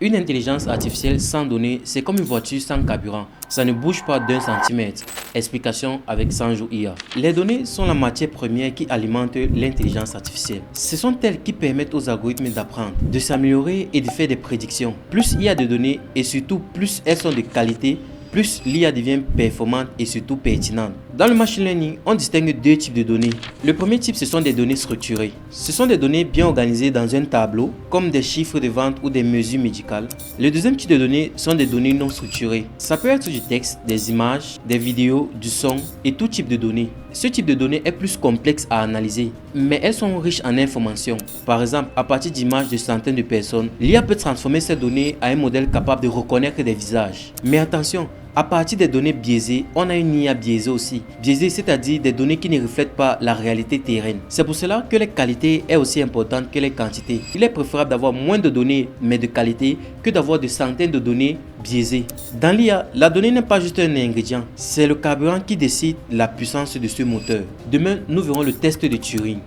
Une intelligence artificielle sans données, c'est comme une voiture sans carburant. Ça ne bouge pas d'un centimètre. Explication avec Sanjo IA. Les données sont la matière première qui alimente l'intelligence artificielle. Ce sont elles qui permettent aux algorithmes d'apprendre, de s'améliorer et de faire des prédictions. Plus il y a de données et surtout plus elles sont de qualité, plus l'IA devient performante et surtout pertinente. Dans le machine learning, on distingue deux types de données. Le premier type, ce sont des données structurées. Ce sont des données bien organisées dans un tableau, comme des chiffres de vente ou des mesures médicales. Le deuxième type de données sont des données non structurées. Ça peut être du texte, des images, des vidéos, du son et tout type de données. Ce type de données est plus complexe à analyser, mais elles sont riches en informations. Par exemple, à partir d'images de centaines de personnes, l'IA peut transformer ces données à un modèle capable de reconnaître des visages. Mais attention, à partir des données biaisées, on a une IA biaisée aussi. Biaisée, c'est-à-dire des données qui ne reflètent pas la réalité terraine. C'est pour cela que la qualité est aussi importante que les quantités. Il est préférable d'avoir moins de données, mais de qualité, que d'avoir des centaines de données biaisées. Dans l'IA, la donnée n'est pas juste un ingrédient, c'est le carburant qui décide la puissance de ce moteur. Demain, nous verrons le test de Turing.